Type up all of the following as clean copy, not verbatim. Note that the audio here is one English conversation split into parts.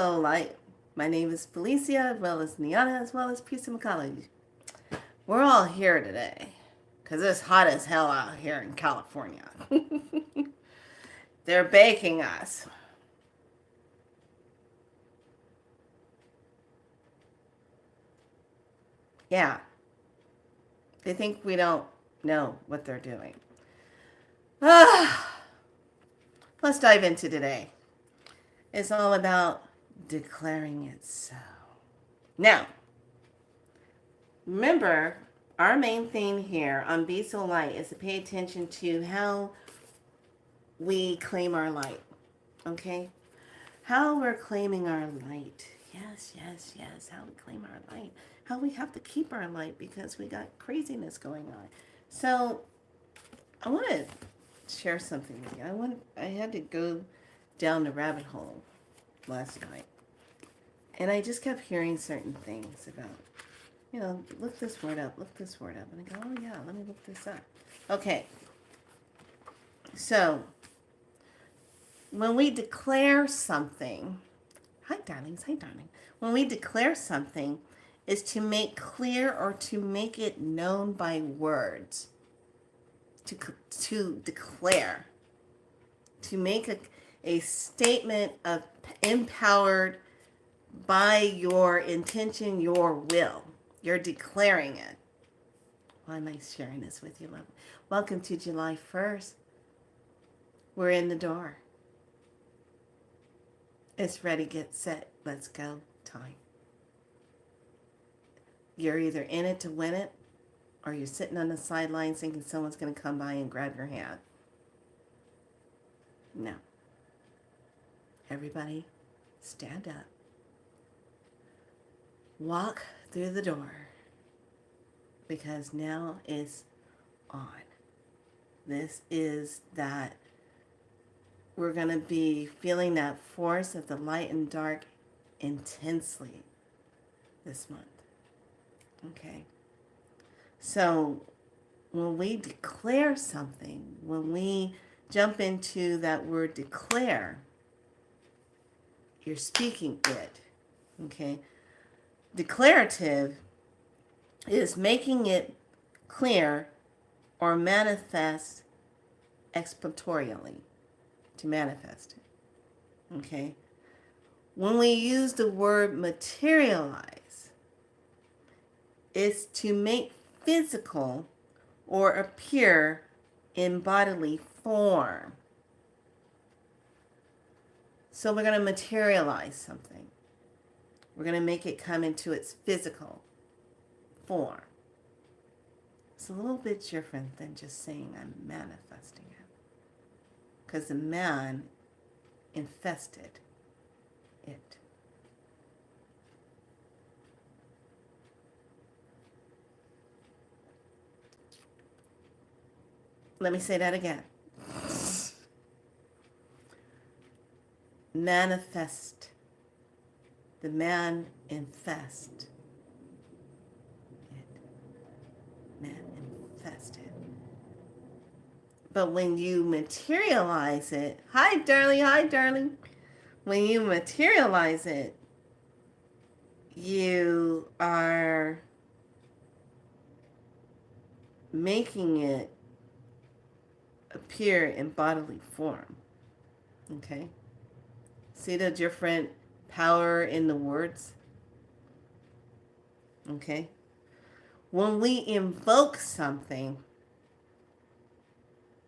Hello, Light. My name is Felicia, as well as Niana, as well as Peace and Ecology. We're all here today because it's hot as hell out here in California. They're baking us. Yeah, they think we don't know what they're doing. Let's dive into today. It's all about declaring it so. Now, remember, our main theme here on Be So Light is to pay attention to how we claim our light. Okay? How we're claiming our light. Yes, yes, yes. How we claim our light. How we have to keep our light because we got craziness going on. So, I want to share something with you. I had to go down the rabbit hole last night. And I just kept hearing certain things about, look this word up, look this word up. And I go, oh yeah, let me look this up. Okay. So, when we declare something, hi darlings, hi darling. When we declare something, is to make clear or to make it known by words. To declare. To make a statement of empowered by your intention, your will. You're declaring it. Why am I sharing this with you, love? Welcome to July 1st. We're in the door. It's ready, get set, let's go time. You're either in it to win it, or you're sitting on the sidelines thinking someone's going to come by and grab your hand. No. Everybody, stand up. Walk through the door, because now it's on. This is that we're going to be feeling that force of the light and dark intensely this month. Okay? So when we declare something, when we jump into that word declare, you're speaking it. Okay? Declarative is making it clear or manifest expiatorially, to manifest it. Okay? When we use the word materialize, it's to make physical or appear in bodily form. So we're going to materialize something. We're going to make it come into its physical form. It's a little bit different than just saying I'm manifesting it. Because the man infested it. Let me say that again. Manifest. The man infest it. Man infested. But when you materialize it, hi darling. When you materialize it, you are making it appear in bodily form. Okay? See the different power in the words? Okay? When we invoke something,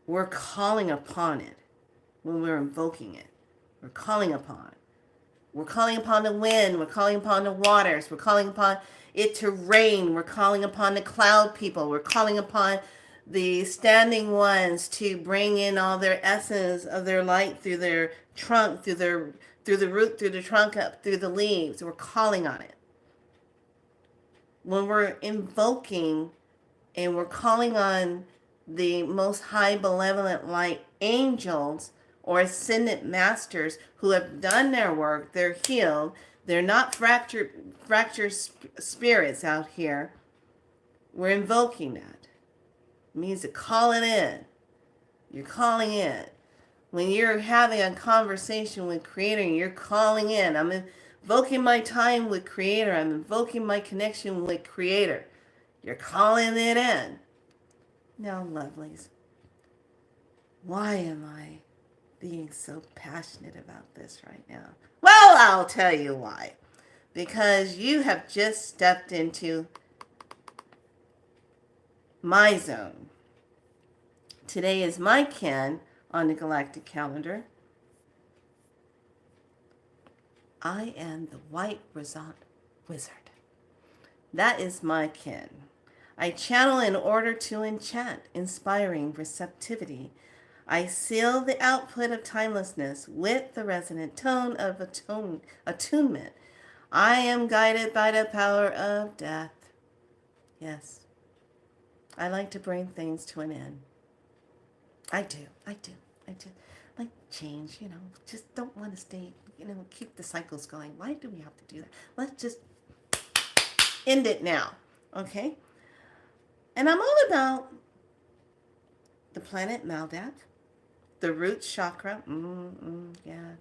we're calling upon it. When we're invoking it, we're calling upon it. We're calling upon the wind. We're calling upon the waters. We're calling upon it to rain. We're calling upon the cloud people. We're calling upon the standing ones to bring in all their essence of their light through their trunk, through the root, through the trunk, up through the leaves. We're calling on it. When we're invoking and we're calling on the most high benevolent light angels or ascendant masters who have done their work, they're healed, they're not fractured spirits out here. We're invoking that. It means to call it in. You're calling in. When you're having a conversation with Creator, you're calling in. invoking my time with Creator. I'm invoking my connection with Creator. You're calling it in. Now, lovelies, why am I being so passionate about this right now? Well, I'll tell you why. Because you have just stepped into my zone. Today is my kin on the galactic calendar. I am the White Rosant Wizard. That is my kin. I channel in order to enchant, inspiring receptivity. I seal the output of timelessness with the resonant tone of attunement. I am guided by the power of death. Yes, I like to bring things to an end. I do. Like change, just don't want to stay, keep the cycles going. Why do we have to do that? Let's just end it now, okay? And I'm all about the planet Maldat, the root chakra, yeah.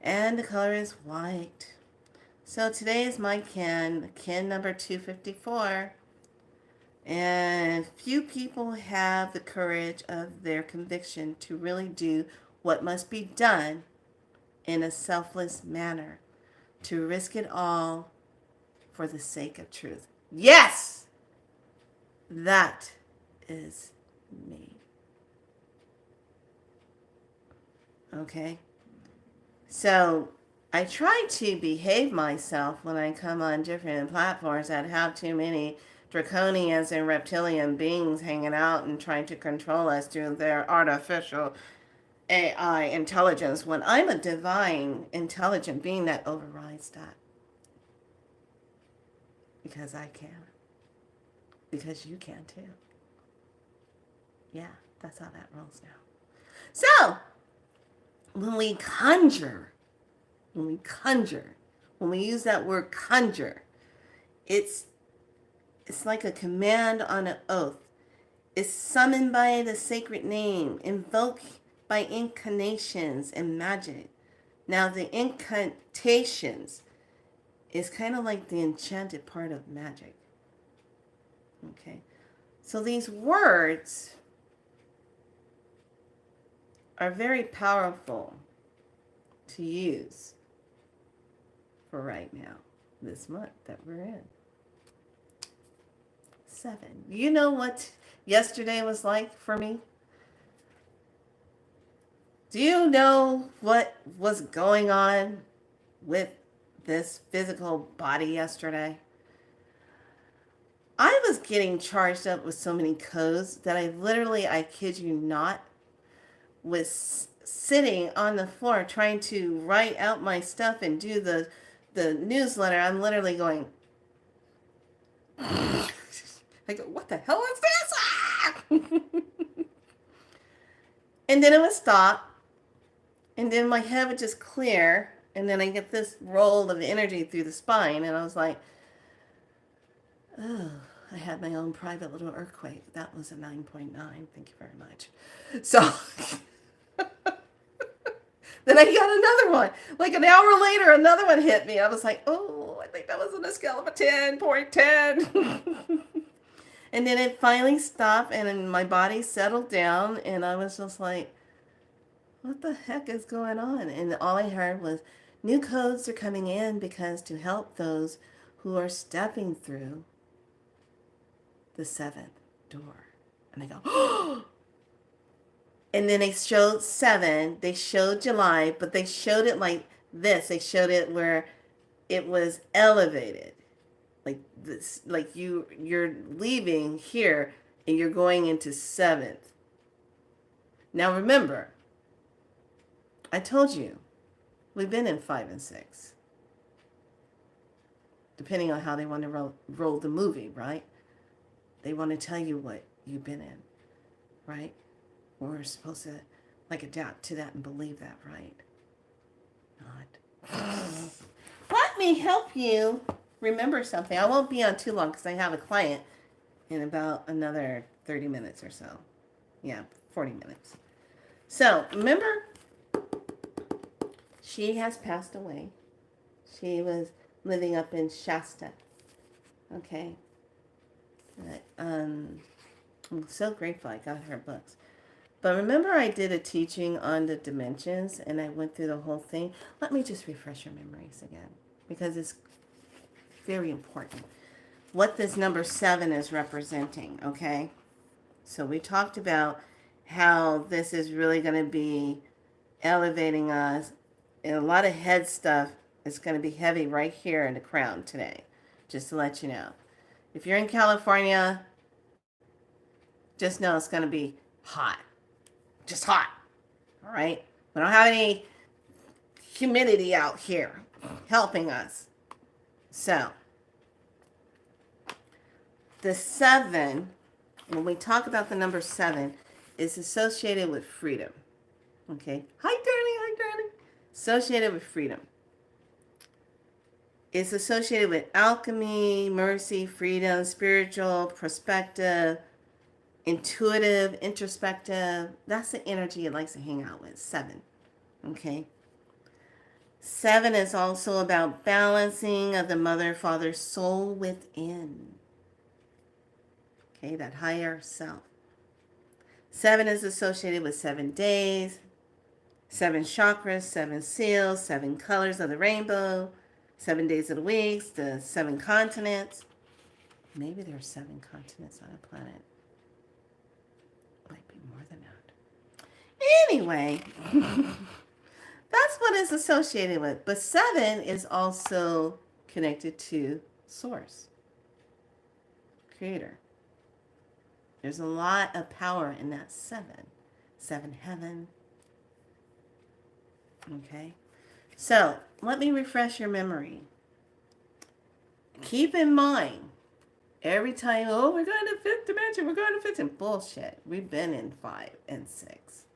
And the color is white. So today is my kin number 254. And few people have the courage of their conviction to really do what must be done in a selfless manner, to risk it all for the sake of truth. Yes! That is me. Okay? So I try to behave myself when I come on different platforms that have too many draconians and reptilian beings hanging out and trying to control us through their artificial AI intelligence, when I'm a divine, intelligent being that overrides that. Because I can. Because you can too. Yeah, that's how that rolls now. So, when we conjure, when we use that word conjure, it's like a command on an oath. It's summoned by the sacred name, invoked by incantations and magic. Now, the incantations is kind of like the enchanted part of magic. Okay? So these words are very powerful to use for right now, this month that we're in. 7. You know what yesterday was like for me? Do you know what was going on with this physical body yesterday? I was getting charged up with so many codes that I kid you not, was sitting on the floor trying to write out my stuff and do the newsletter. I'm literally going, I go, what the hell is this? And then it would stop. And then my head would just clear. And then I get this roll of energy through the spine. And I was like, oh, I had my own private little earthquake. That was a 9.9. Thank you very much. So then I got another one. Like an hour later, another one hit me. I was like, oh, I think that was on a scale of a 10.10. And then it finally stopped and my body settled down. And I was just like, what the heck is going on? And all I heard was, new codes are coming in because to help those who are stepping through the 7th door. And I go, oh! And then they showed 7. They showed July, but they showed it like this. They showed it where it was elevated. Like this, like you're leaving here and you're going into 7th. Now remember, I told you, we've been in 5 and 6. Depending on how they want to roll the movie, right? They want to tell you what you've been in, right? We're supposed to adapt to that and believe that, right? Not. Let me help you remember something. I won't be on too long because I have a client in about another 30 minutes or so. Yeah, 40 minutes. So, remember, She has passed away. She was living up in Shasta. Okay. I'm so grateful I got her books. But remember, I did a teaching on the dimensions and I went through the whole thing. Let me just refresh your memories again because it's very important. What this number 7 is representing, okay? So we talked about how this is really going to be elevating us. And a lot of head stuff is going to be heavy right here in the crown today, just to let you know. If you're in California, just know it's going to be hot. Just hot. All right? We don't have any humidity out here helping us. So, the 7, when we talk about the number 7, is associated with freedom. Okay? Hi, darling. Hi, darling. Associated with freedom. It's associated with alchemy, mercy, freedom, spiritual, perspective, intuitive, introspective. That's the energy it likes to hang out with. 7. Okay? 7 is also about balancing of the mother father soul within. Okay, that higher self. 7 is associated with 7 days, 7 chakras, 7 seals, 7 colors of the rainbow, 7 days of the week, the 7 continents. Maybe there are 7 continents on a planet. Might be more than that. Anyway, that's what it's associated with. But 7 is also connected to Source, Creator. There's a lot of power in that 7. 7 heaven. Okay. So let me refresh your memory. Keep in mind, every time, oh, we're going to 5th dimension, we're going to 5th dimension. Bullshit. We've been in 5 and 6.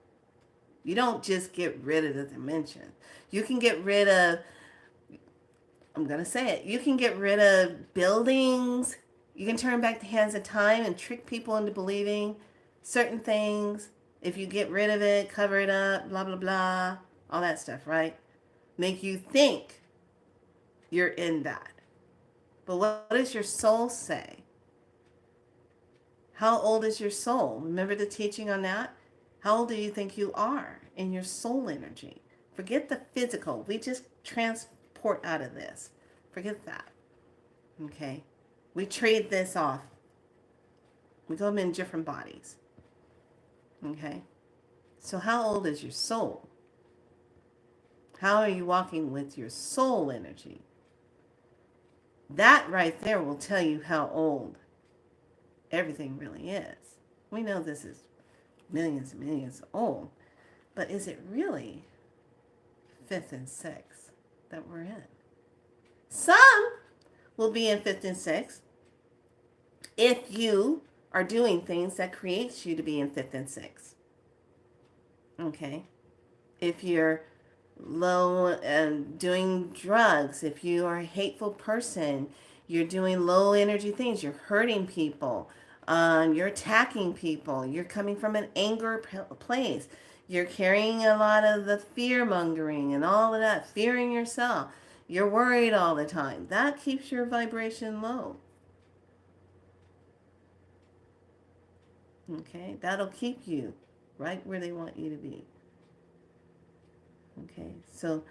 You don't just get rid of the dimension. You can get rid of, I'm going to say it, you can get rid of buildings. You can turn back the hands of time and trick people into believing certain things. If you get rid of it, cover it up, blah, blah, blah, all that stuff, right? Make you think you're in that. But what does your soul say? How old is your soul? Remember the teaching on that? How old do you think you are in your soul energy? Forget the physical. We just transport out of this. Forget that. Okay? We trade this off. We go in different bodies. Okay? So how old is your soul? How are you walking with your soul energy? That right there will tell you how old everything really is. We know this is millions and millions old, but is it really 5th and 6th that we're in? Some will be in 5th and 6th if you are doing things that creates you to be in 5th and 6th. Okay? If you're low and doing drugs, if you are a hateful person, you're doing low energy things, you're hurting people, you're attacking people, you're coming from an anger place, you're carrying a lot of the fear mongering and all of that, fearing yourself, you're worried all the time, that keeps your vibration low. Okay, that'll keep you right where they want you to be. Okay, so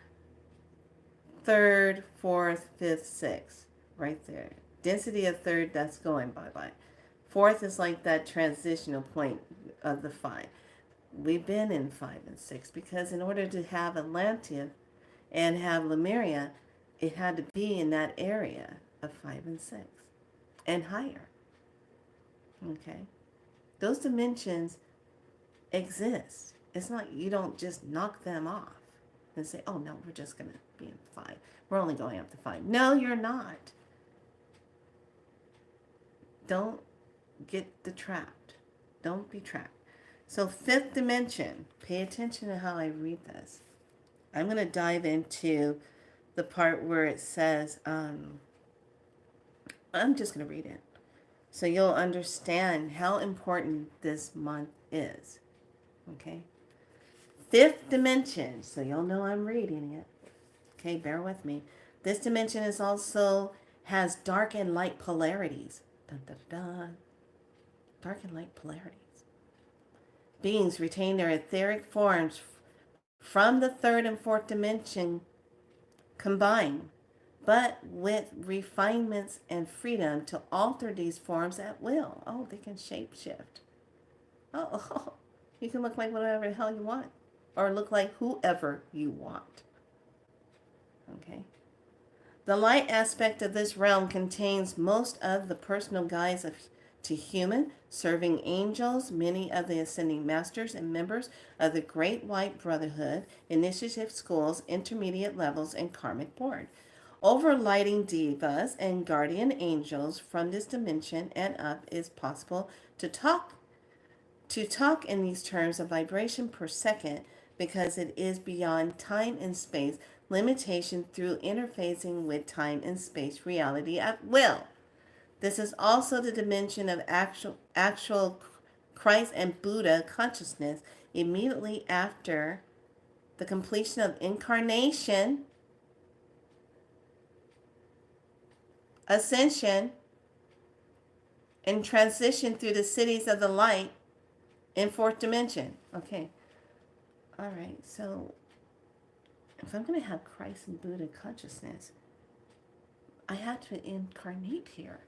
3rd, 4th, 5th, 6th, right there. Density of 3rd, that's going bye-bye. 4th is like that transitional point of the 5. We've been in 5 and 6 because in order to have Atlantia and have Lemuria, it had to be in that area of 5 and 6 and higher. Okay? Those dimensions exist. It's not, you don't just knock them off and say, oh no, we're just going to be in 5. We're only going up to 5. No, you're not. Don't get trapped. Don't be trapped. So 5th dimension, pay attention to how I read this. I'm going to dive into the part where it says, I'm just going to read it. So you'll understand how important this month is. Okay? fifth dimension. So you'll know I'm reading it. Okay, bear with me. This dimension is also has dark and light polarities. Dun, dun, dun. Dark and light polarities. Beings retain their etheric forms from the third and fourth dimension combined, but with refinements and freedom to alter these forms at will. Oh, they can shape shift. Oh, you can look like whatever the hell you want, or look like whoever you want. Okay. The light aspect of this realm contains most of the personal guides to human, serving angels, many of the ascending masters, and members of the Great White Brotherhood, initiative schools, intermediate levels, and karmic board. Overlighting divas and guardian angels from this dimension and up is possible to talk in these terms of vibration per second because it is beyond time and space limitation through interfacing with time and space reality at will. This is also the dimension of actual Christ and Buddha consciousness immediately after the completion of incarnation, ascension, and transition through the cities of the light in fourth dimension. Okay. All right. So if I'm going to have Christ and Buddha consciousness, I had to incarnate here.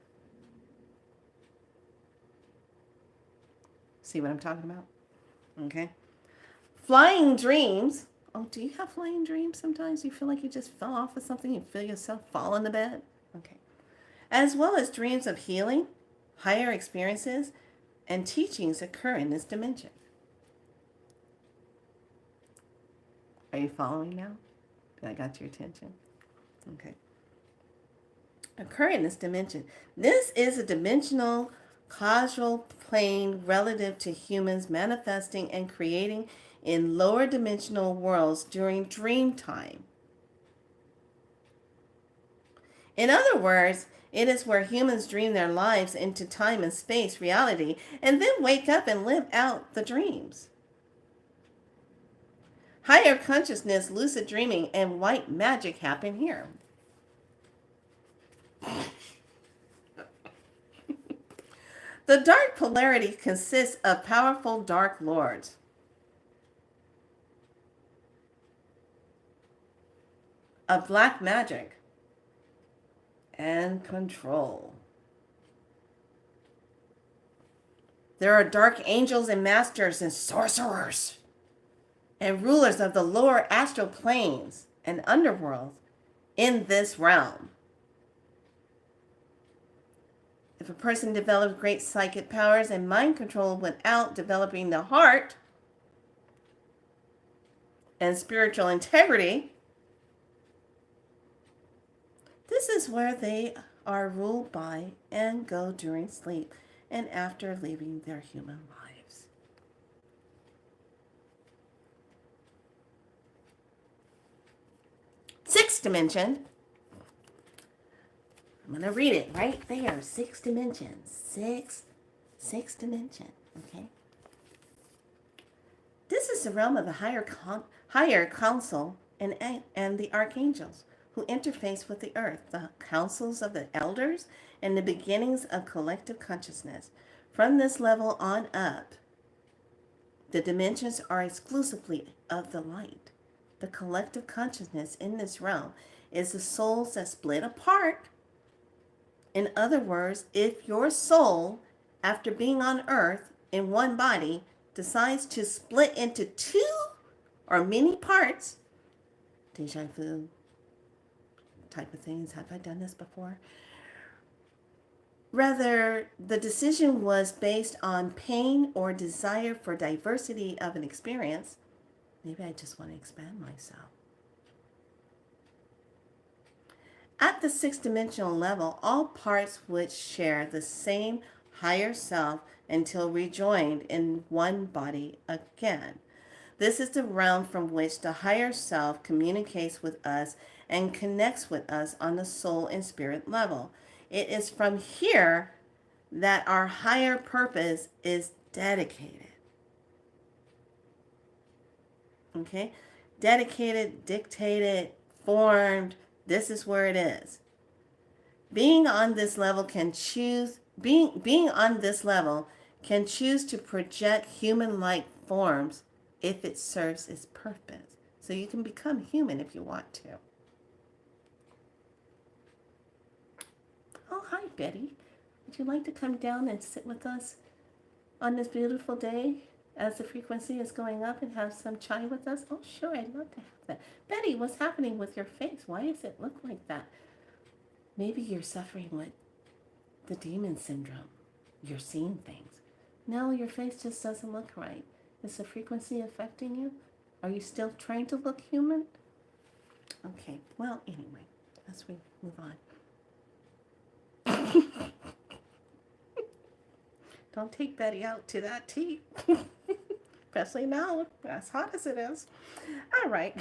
See what I'm talking about? Okay. Flying dreams. Oh, do you have flying dreams sometimes? You feel like you just fell off of something? You feel yourself fall in the bed? Okay. As well as dreams of healing, higher experiences, and teachings occur in this dimension. Are you following now? I got your attention? Okay. Occur in this dimension. This is a dimensional causal plane relative to humans manifesting and creating in lower dimensional worlds during dream time. In other words, it is where humans dream their lives into time and space reality and then wake up and live out the dreams. Higher consciousness, lucid dreaming, and white magic happen here. The dark polarity consists of powerful dark lords. Of black magic and control. There are dark angels and masters and sorcerers and rulers of the lower astral planes and underworlds in this realm. If a person develops great psychic powers and mind control without developing the heart and spiritual integrity, this is where they are ruled by and go during sleep and after leaving their human lives. Sixth dimension. I'm going to read it right there. Sixth dimension. Sixth dimension. Okay. This is the realm of the higher council and the archangels who interface with the earth, the councils of the elders, and the beginnings of collective consciousness. From this level on up, the dimensions are exclusively of the light. The collective consciousness in this realm is the souls that split apart. In other words, if your soul, after being on earth in one body, decides to split into two or many parts, deja vu type of things, have I done this before? Rather, the decision was based on pain or desire for diversity of an experience. Maybe I just want to expand myself. At the sixth dimensional level, all parts would share the same higher self until rejoined in one body again. This is the realm from which the higher self communicates with us and connects with us on the soul and spirit level. It is from here that our higher purpose is dedicated. Okay? Dedicated, dictated, formed. This is where it is. Being on this level can choose being on this level can choose to project human-like forms if it serves its purpose. So you can become human if you want to. Oh, hi, Betty. Would you like to come down and sit with us on this beautiful day as the frequency is going up and have some chai with us? Oh, sure, I'd love to have that. Betty, what's happening with your face? Why does it look like that? Maybe you're suffering with the demon syndrome. You're seeing things. No, your face just doesn't look right. Is the frequency affecting you? Are you still trying to look human? Okay, well, anyway, as we move on. Don't take Betty out to that tea. Especially now, as hot as it is. All right.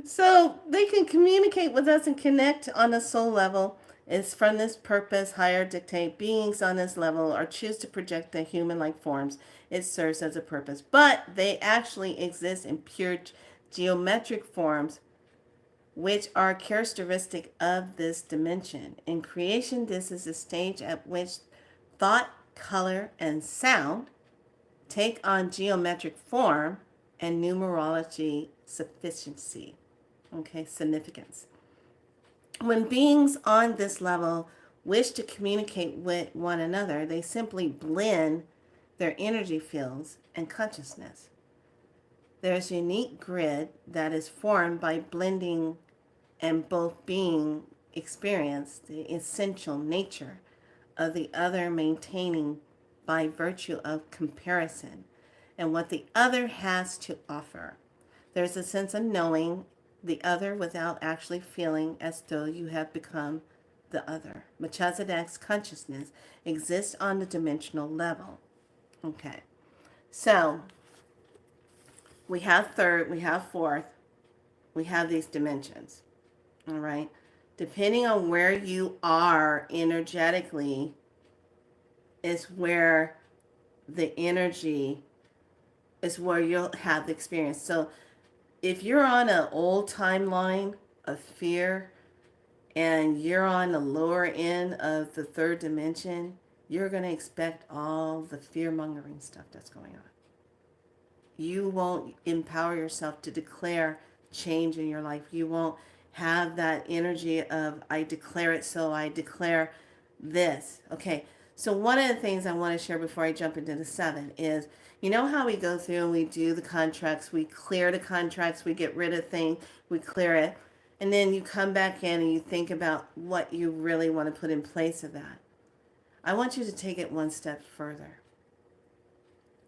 So they can communicate with us and connect on a soul level. Is from this purpose, higher dictate beings on this level or choose to project the human-like forms. It serves as a purpose. But they actually exist in pure geometric forms, which are characteristic of this dimension. In creation, this is the stage at which thought, color, and sound take on geometric form and numerology sufficiency. Okay, significance. When beings on this level wish to communicate with one another, they simply blend their energy fields and consciousness. There's a unique grid that is formed by blending and both being experience the essential nature of the other, maintaining by virtue of comparison and what the other has to offer. There's a sense of knowing the other without actually feeling as though you have become the other. Melchizedek's consciousness exists on the dimensional level. Okay, so we have third, we have fourth, we have these dimensions. All right, depending on where you are energetically is where the energy is where you'll have the experience. So if you're on an old timeline of fear and you're on the lower end of the third dimension, you're going to expect all the fear-mongering stuff that's going on. You won't empower yourself to declare change in your life. You won't have that energy of, I declare it, so I declare this. Okay, so one of the things I want to share before I jump into the 7 is, you know how we go through and we do the contracts, we clear the contracts, we get rid of things, we clear it, and then you come back in and you think about what you really want to put in place of that. I want you to take it one step further.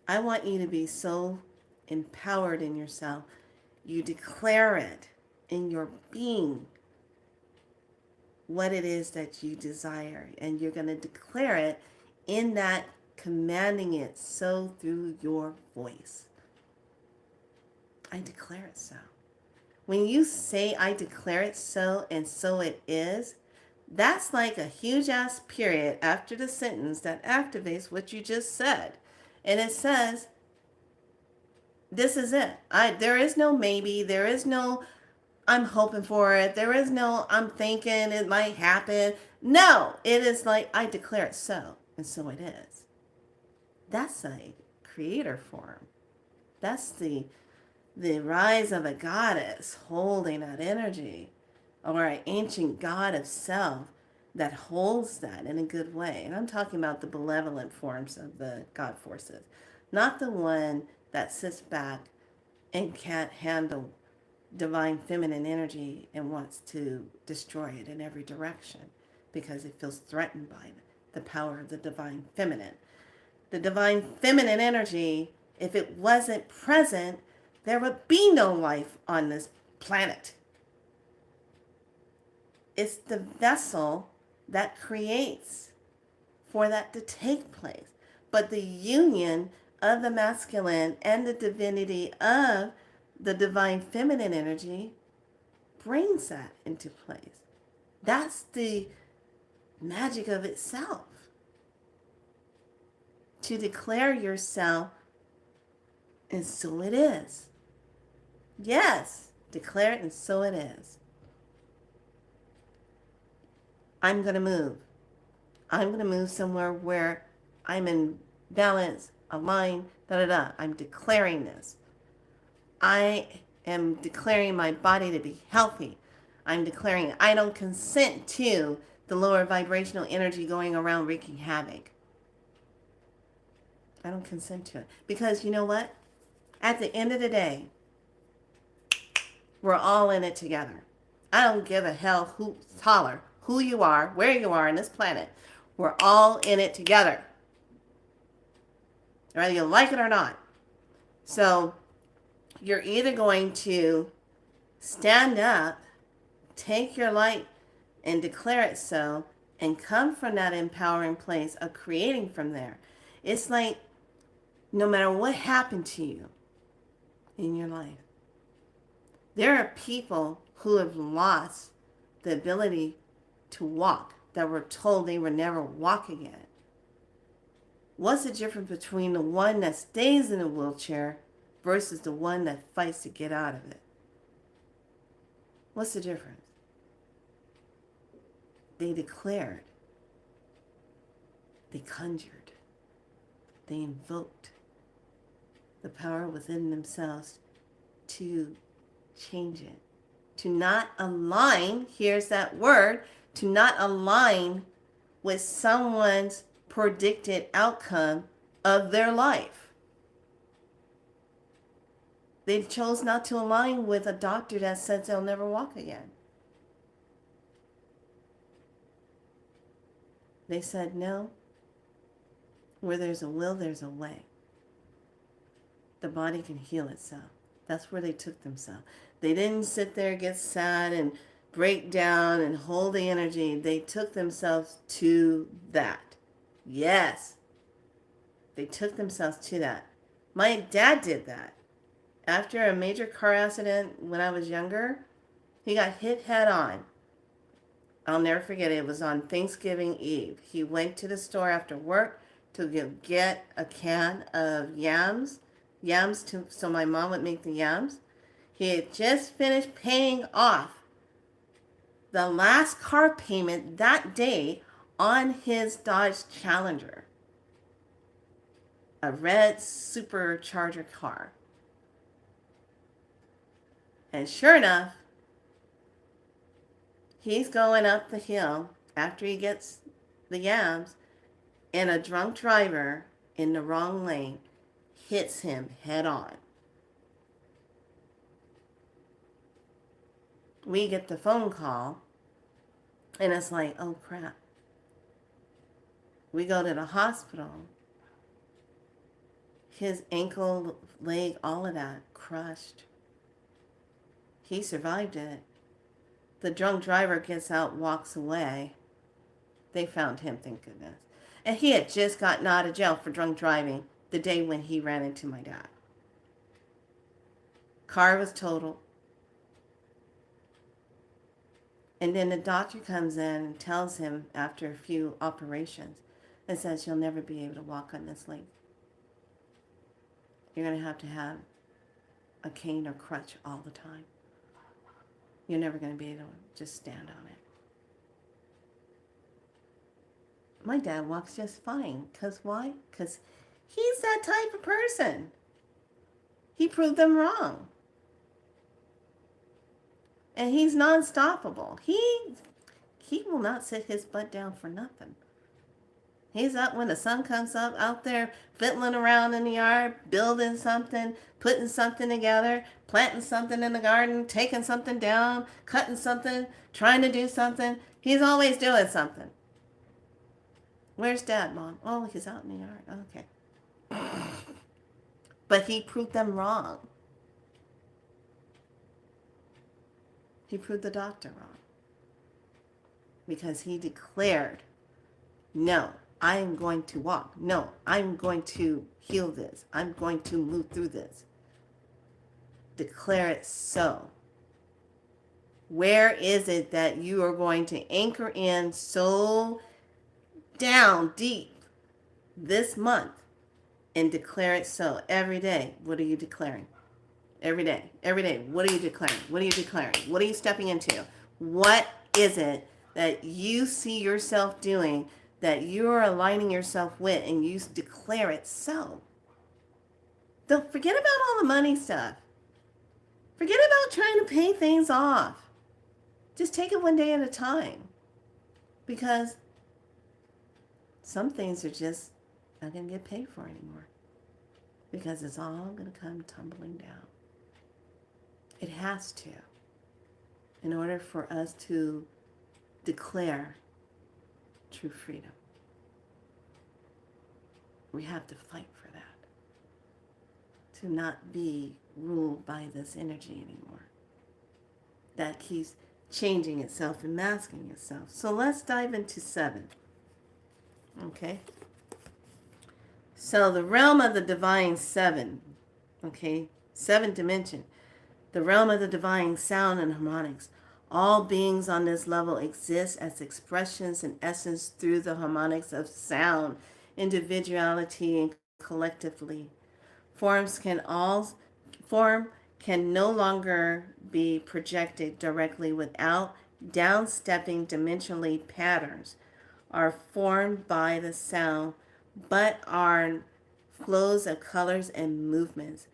I want you to be so empowered in yourself. You declare it in your being, what it is that you desire. And you're going to declare it in that commanding it so through your voice. I declare it so. When you say, I declare it so, and so it is, that's like a huge ass period after the sentence that activates what you just said. And it says, this is it. There is no maybe. There is no I'm hoping for it. There is no I'm thinking it might happen. No, it is like I declare it so, and so it is. That's a creator form. That's the rise of a goddess holding that energy, or an ancient god of self that holds that in a good way. And I'm talking about the benevolent forms of the god forces, not the one that sits back and can't handle divine feminine energy and wants to destroy it in every direction because it feels threatened by the power of the divine feminine. The divine feminine energy, if it wasn't present, there would be no life on this planet. It's the vessel that creates for that to take place. But the union of the masculine and the divinity of the divine feminine energy brings that into place. That's the magic of itself. To declare yourself And so it is. Yes, declare it, and so it is. I'm going to move. I'm going to move somewhere where I'm in balance, aligned, da da da. I'm declaring this. I am declaring my body to be healthy. I'm declaring I don't consent to the lower vibrational energy going around wreaking havoc. I don't consent to it. Because you know what? At the end of the day, we're all in it together. I don't give a hell who's taller, who you are, where you are on this planet. We're all in it together, whether you like it or not. So you're either going to stand up, take your light, and declare it so, and come from that empowering place of creating from there. It's like no matter what happened to you in your life, there are people who have lost the ability to walk, that were told they would never walk again. What's the difference between the one that stays in a wheelchair versus the one that fights to get out of it? What's the difference? They declared, they conjured, they invoked the power within themselves to change it. To not align, here's that word, to not align with someone's predicted outcome of their life. They chose not to align with a doctor that says they'll never walk again. They said, no, where there's a will, there's a way. The body can heal itself. That's where they took themselves. They didn't sit there, get sad, and break down and hold the energy. They took themselves to that. Yes. They took themselves to that. My dad did that. After a major car accident when I was younger, he got hit head on. I'll never forget it. It was on Thanksgiving Eve. He went to the store after work to get a can of yams so my mom would make the yams. He had just finished paying off the last car payment that day on his Dodge Challenger, a red supercharger car. And sure enough, he's going up the hill after he gets the yams, and a drunk driver in the wrong lane hits him head on. We get the phone call, and it's like, oh crap. We go to the hospital. His ankle, leg, all of that crushed. He survived it. The drunk driver gets out, walks away. They found him, thank goodness. And he had just gotten out of jail for drunk driving the day when he ran into my dad. Car was totaled. And then the doctor comes in and tells him after a few operations and says, you'll never be able to walk on this leg. You're going to have a cane or crutch all the time. You're never going to be able to just stand on it. My dad walks just fine. Because why? Because he's that type of person. He proved them wrong. And he's non-stoppable. He will not sit his butt down for nothing. He's up when the sun comes up, out there fiddling around in the yard, building something, putting something together, planting something in the garden, taking something down, cutting something, trying to do something. He's always doing something. Where's Dad, Mom? Oh, he's out in the yard. Okay. But he proved them wrong. He proved the doctor wrong. Because he declared, no, I am going to walk. No, I'm going to heal this. I'm going to move through this. Declare it so. Where is it that you are going to anchor in so down deep this month and declare it so every day. What are you declaring? Every day. Every day. What are you declaring? What are you declaring? What are you stepping into? What is it that you see yourself doing that you're aligning yourself with and you declare it so? Don't forget about all the money stuff. Forget about trying to pay things off. Just take it one day at a time. Because some things are just not going to get paid for anymore. Because it's all going to come tumbling down. It has to. In order for us to declare true freedom. We have to fight for that. To not be ruled by this energy anymore. That keeps changing itself and masking itself. So let's dive into 7. Okay? So the realm of the divine 7. Okay? 7th dimension. The realm of the divine sound and harmonics. All beings on this level exist as expressions and essence through the harmonics of sound, individuality, and collectively. Form can no longer be projected directly without downstepping dimensionally patterns are formed by the sound, but are flows of colors and movements.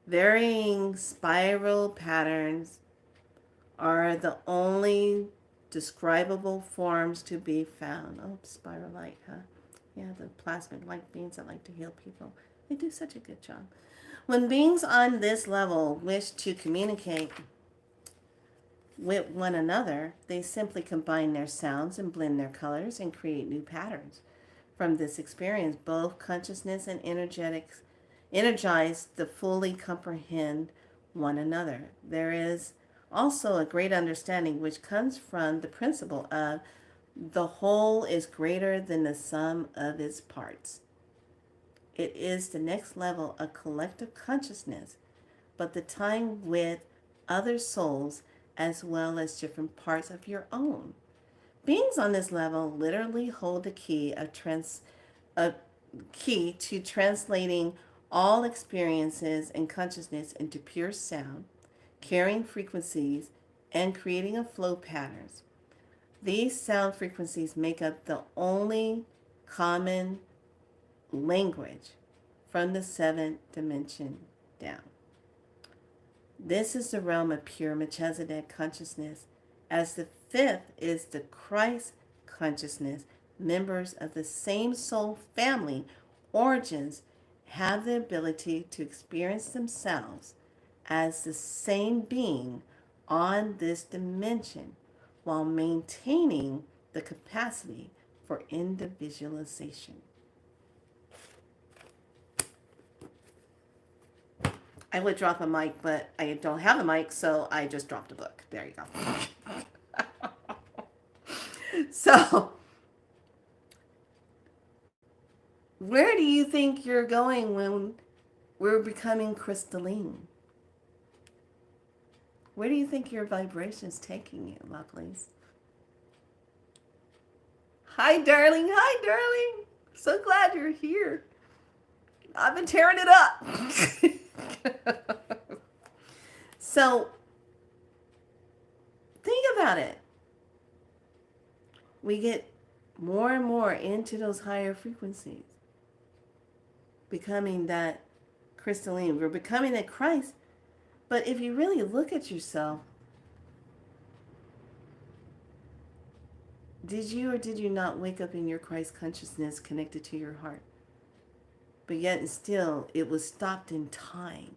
Varying spiral patterns are the only describable forms to be found. Oh, spiral light, huh? Yeah, the plasmic light beings that like to heal people. They do such a good job. When beings on this level wish to communicate with one another, they simply combine their sounds and blend their colors and create new patterns. From this experience, both consciousness and energetics energize to fully comprehend one another. There is also a great understanding which comes from the principle of the whole is greater than the sum of its parts. It is the next level of collective consciousness, but the time with other souls as well as different parts of your own. Beings on this level literally hold the key to translating all experiences and consciousness into pure sound, carrying frequencies, and creating a flow patterns. These sound frequencies make up the only common language from the 7th dimension down. This is the realm of pure Melchizedek consciousness, as the 5th is the Christ consciousness. Members of the same soul family origins have the ability to experience themselves as the same being on this dimension while maintaining the capacity for individualization. I would drop a mic, but I don't have a mic, so I just dropped a book. There you go. So, where do you think you're going when we're becoming crystalline? Where do you think your vibration is taking you, lovelies? Hi, darling. Hi, darling. So glad you're here. I've been tearing it up. So, think about it. We get more and more into those higher frequencies, becoming that crystalline. We're becoming that Christ. But if you really look at yourself, did you or did you not wake up in your Christ consciousness connected to your heart? But yet and still, it was stopped in time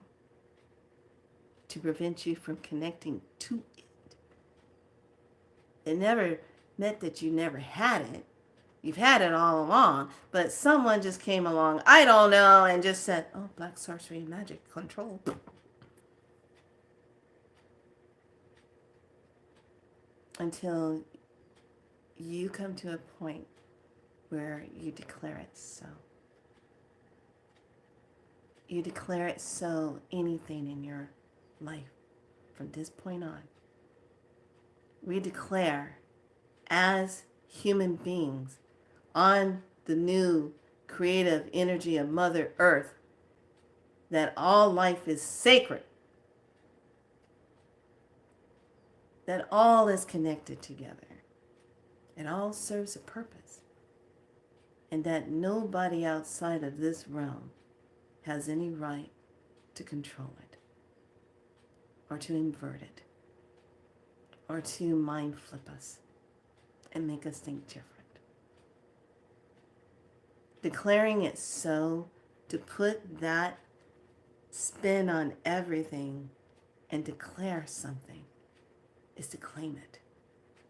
to prevent you from connecting to it. It never meant that you never had it. You've had it all along, but someone just came along, I don't know, and just said, oh, black sorcery and magic control. Until you come to a point where you declare it so. You declare it so, anything in your life from this point on. We declare as human beings on the new creative energy of Mother Earth, that all life is sacred, that all is connected together, it all serves a purpose, and that nobody outside of this realm has any right to control it, or to invert it, or to mind flip us and make us think different. Declaring it so, to put that spin on everything and declare something, is to claim it,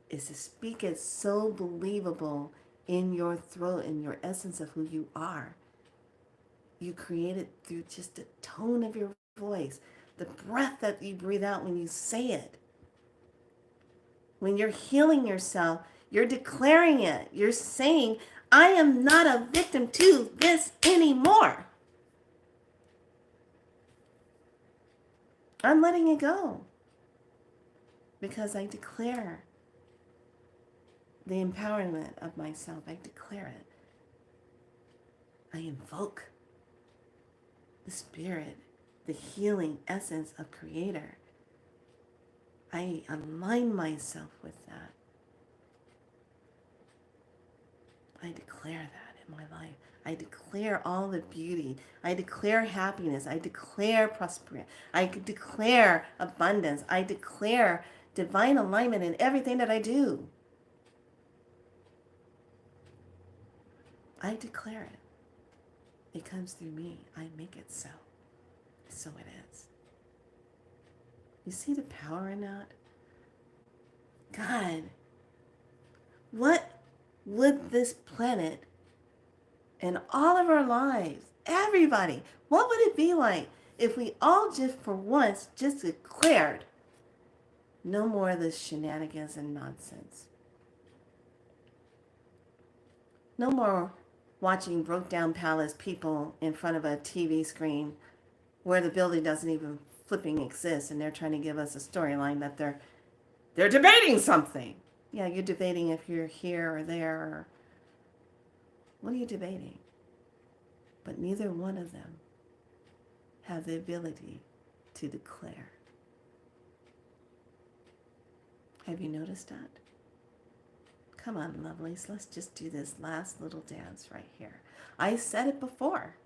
is to speak it so believable in your throat, in your essence of who you are. You create it through just the tone of your voice, the breath that you breathe out when you say it. When you're healing yourself, you're declaring it. You're saying, I am not a victim to this anymore. I'm letting it go because I declare the empowerment of myself. I declare it. I invoke the spirit, the healing essence of Creator. I align myself with that. I declare that in my life. I declare all the beauty. I declare happiness. I declare prosperity. I declare abundance. I declare divine alignment in everything that I do. I declare it. It comes through me. I make it so. So it is. You see the power in that? God, what would this planet and all of our lives, everybody, what would it be like if we all just for once just declared no more of this shenanigans and nonsense? No more watching broke down palace people in front of a TV screen where the building doesn't even flipping exist, and they're trying to give us a storyline that they're debating something. Yeah, you're debating if you're here or there. Or what are you debating? But neither one of them have the ability to declare. Have you noticed that? Come on, lovelies, let's just do this last little dance right here. I said it before.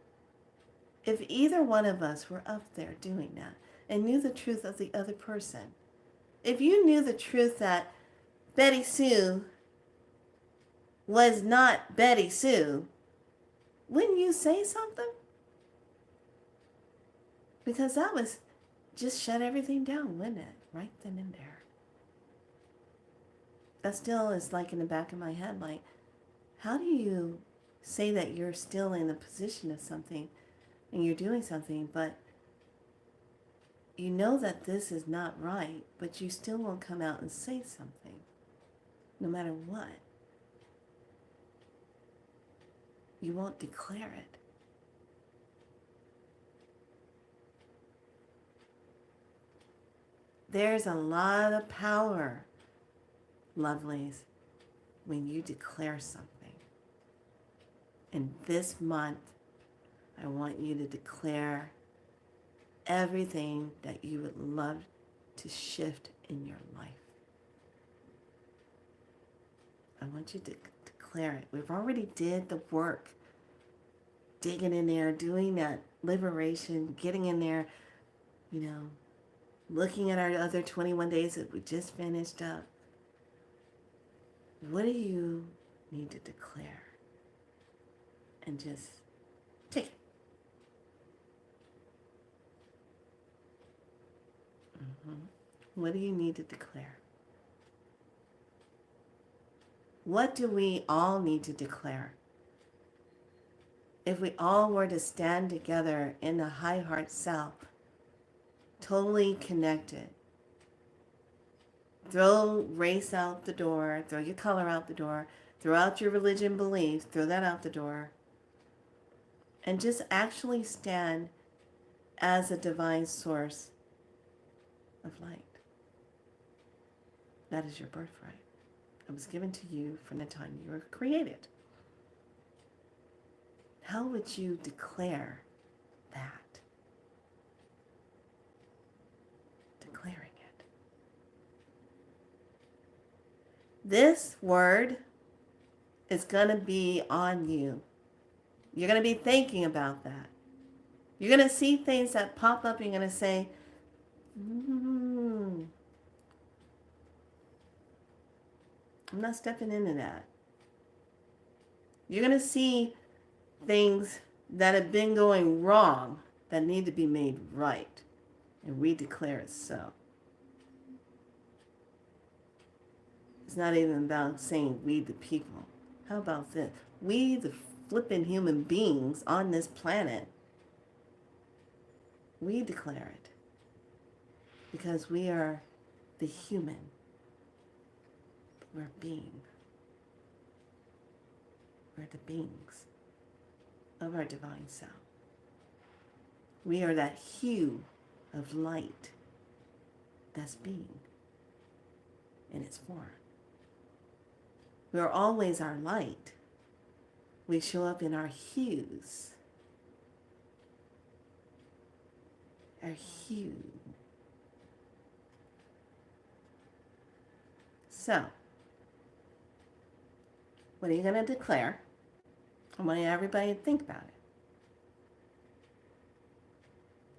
If either one of us were up there doing that and knew the truth of the other person, if you knew the truth that Betty Sue was not Betty Sue, wouldn't you say something? Because that was just shut everything down, wouldn't it? Right then and there. That still is like in the back of my head, like, how do you say that you're still in the position of something and you're doing something, but you know that this is not right, but you still won't come out and say something, no matter what. You won't declare it. There's a lot of power, lovelies, when you declare something. And this month, I want you to declare everything that you would love to shift in your life. I want you to declare it. We've already did the work, digging in there, doing that liberation, getting in there, looking at our other 21 days that we just finished up. What do you need to declare? And just take it. What do you need to declare? What do we all need to declare? If we all were to stand together in the high heart self, totally connected, throw race out the door, throw your color out the door, throw out your religion beliefs, throw that out the door, and just actually stand as a divine source of light. That is your birthright. It was given to you from the time you were created. How would you declare that? Declaring it. This word is going to be on you. You're going to be thinking about that. You're going to see things that pop up. You're going to say, I'm not stepping into that. You're going to see things that have been going wrong that need to be made right. And we declare it so. It's not even about saying we the people. How about this? We the flipping human beings on this planet, we declare it. Because we are the human. We're being. We're the beings of our divine self. We are that hue of light that's being in its form. We are always our light. We show up in our hues. Our hue. So, what are you going to declare? I want everybody to think about it.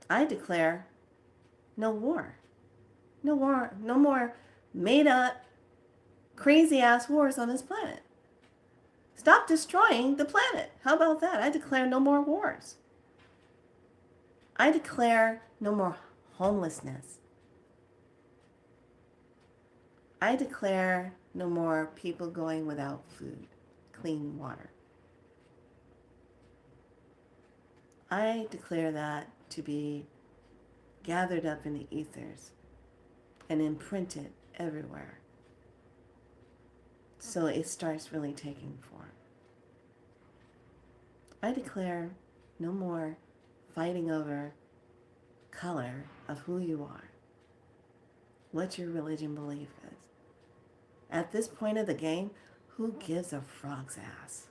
I declare no war. No war. No more made up, crazy ass wars on this planet. Stop destroying the planet. How about that? I declare no more wars. I declare no more homelessness. I declare no more people going without food, clean water. I declare that to be gathered up in the ethers and imprinted everywhere. So it starts really taking form. I declare no more fighting over color of who you are, what your religion belief is. At this point of the game, who gives a frog's ass?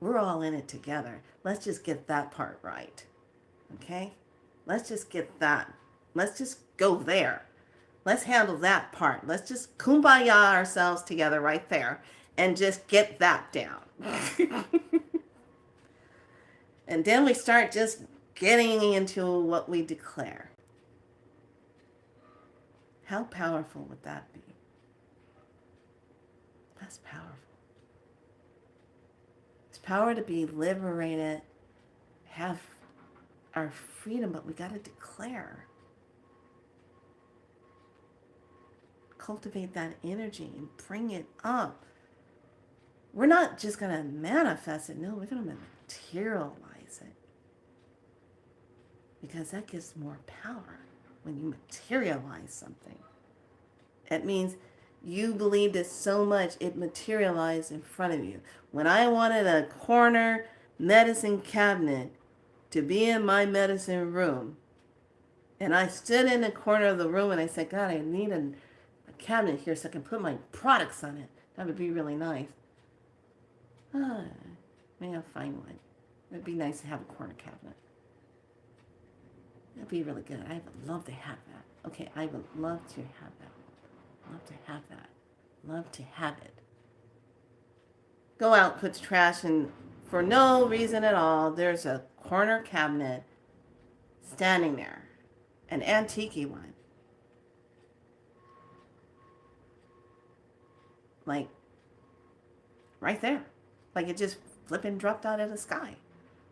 We're all in it together. Let's just get that part right. Okay? Let's just get that. Let's just go there. Let's handle that part. Let's just kumbaya ourselves together right there and just get that down. And then we start just getting into what we declare. How powerful would that be? That's powerful. It's power to be liberated, have our freedom, but we got to declare. Cultivate that energy and bring it up. We're not just going to manifest it. No, we're going to materialize it. Because that gives more power when you materialize something. It means you believed it so much it materialized in front of you. When I wanted a corner medicine cabinet to be in my medicine room, and I stood in the corner of the room and I said, God, I need a cabinet here so I can put my products on it. That would be really nice. May I find one? It'd be nice to have a corner cabinet. That'd be really good. I would love to have that. Okay, I would love to have that. Love to have that. Love to have it. Go out, put the trash in for no reason at all. There's a corner cabinet standing there. An antique one. Like, right there. Like it just flipping dropped out of the sky.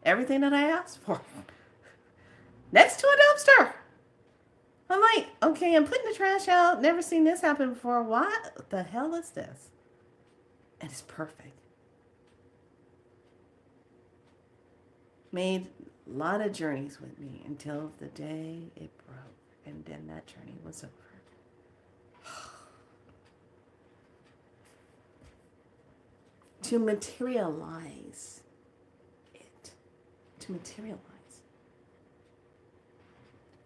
Everything that I asked for. Next to a dumpster. I'm like, okay, I'm putting the trash out. Never seen this happen before. What the hell is this? And it's perfect. Made a lot of journeys with me until the day it broke. And then that journey was over. To materialize it. To materialize.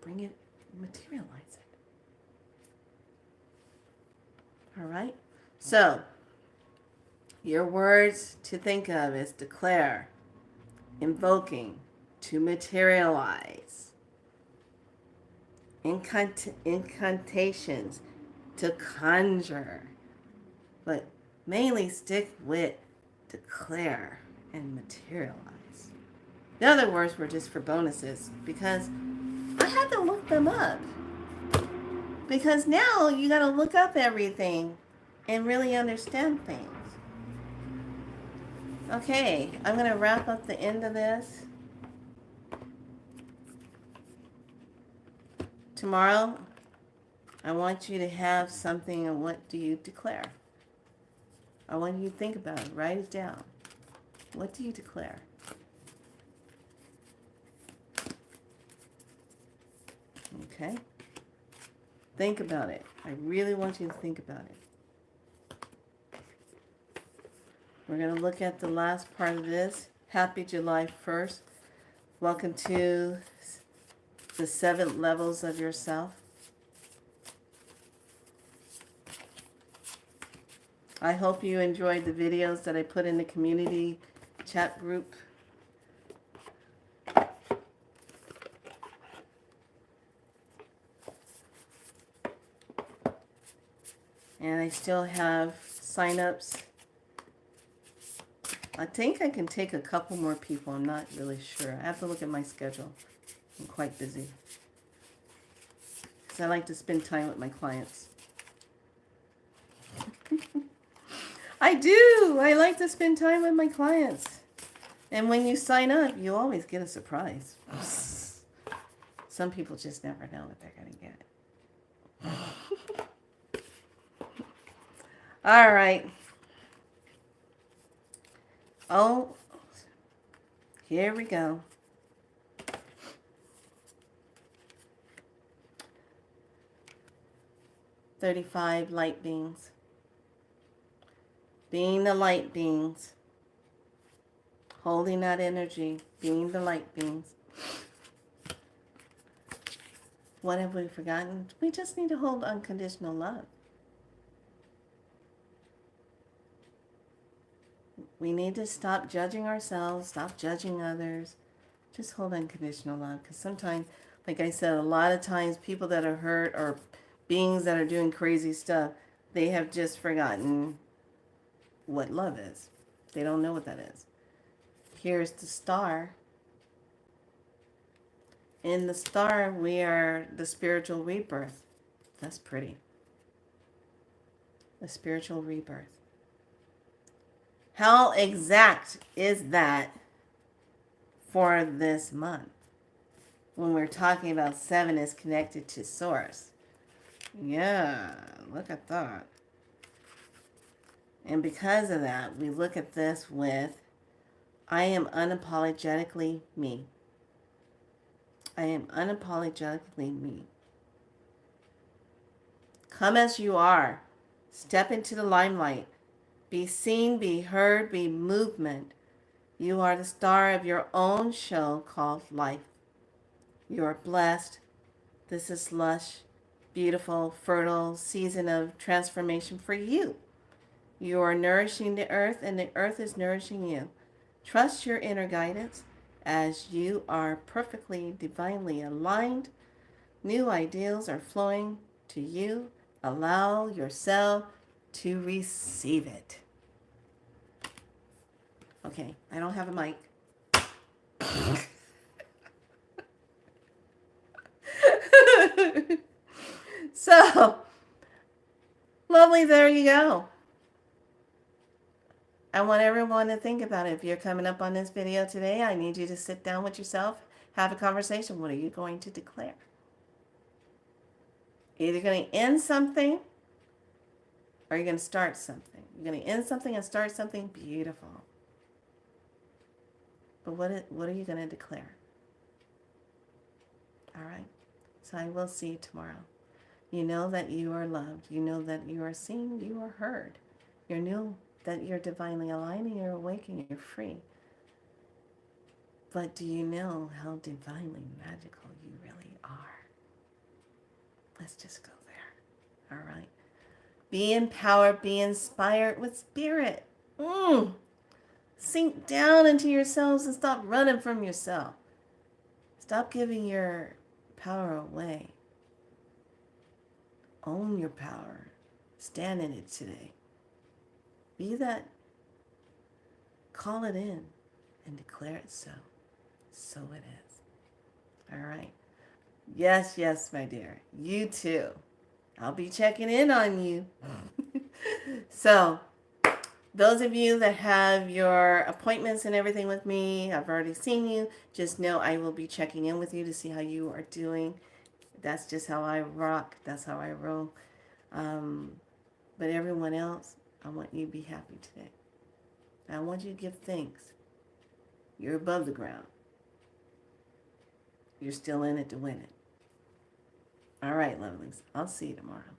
Bring it, materialize it. All right? So, your words to think of is declare, invoking, to materialize. Incantations, to conjure. But mainly stick with declare and materialize. The other words were just for bonuses because I had to look them up. Because now you got to look up everything and really understand things. Okay, I'm going to wrap up the end of this. Tomorrow, I want you to have something, and what do you declare? I want you to think about it. Write it down. What do you declare? Okay? Think about it. I really want you to think about it. We're going to look at the last part of this. Happy July 1st. Welcome to the 7 levels of yourself. I hope you enjoyed the videos that I put in the community chat group. And I still have sign-ups. I think I can take a couple more people. I'm not really sure. I have to look at my schedule. I'm quite busy. Because I like to spend time with my clients. I do. I like to spend time with my clients. And when you sign up, you always get a surprise. Some people just never know what they're going to get. All right. Oh, here we go. "35 light beings." Being the light beings. Holding that energy. Being the light beings. What have we forgotten? We just need to hold unconditional love. We need to stop judging ourselves, stop judging others. Just hold unconditional love. Because sometimes, like I said, a lot of times people that are hurt or beings that are doing crazy stuff, they have just forgotten what love is. They don't know what that is. Here's the star. In the star, we are the spiritual rebirth. That's pretty. The spiritual rebirth. How exact is that for this month? When we're talking about 7 is connected to source. Yeah, look at that. And because of that, we look at this with, I am unapologetically me. I am unapologetically me. Come as you are. Step into the limelight. Be seen, be heard, be movement. You are the star of your own show called life. You are blessed. This is lush, beautiful, fertile season of transformation for you. You are nourishing the earth, and the earth is nourishing you. Trust your inner guidance as you are perfectly, divinely aligned. New ideals are flowing to you. Allow yourself to receive it. Okay, I don't have a mic. So, lovely, there you go. I want everyone to think about it. If you're coming up on this video today, I need you to sit down with yourself, have a conversation. What are you going to declare? Either going to end something or you're going to start something. You're going to end something and start something beautiful. But what are you going to declare? All right. So I will see you tomorrow. You know that you are loved. You know that you are seen. You are heard. You know that you're divinely aligned and you're awake and you're free. But do you know how divinely magical you really are? Let's just go there. All right. Be empowered. Be inspired with spirit. Sink down into yourselves and stop running from yourself. Stop giving your power away. Own your power. Stand in it today. Be that. Call it in and declare it so. So it is. All right. Yes, yes, my dear. You too. I'll be checking in on you. So, those of you that have your appointments and everything with me, I've already seen you. Just know I will be checking in with you to see how you are doing. That's just how I rock. That's how I roll. But everyone else, I want you to be happy today. I want you to give thanks. You're above the ground. You're still in it to win it. All right, lovelies. I'll see you tomorrow.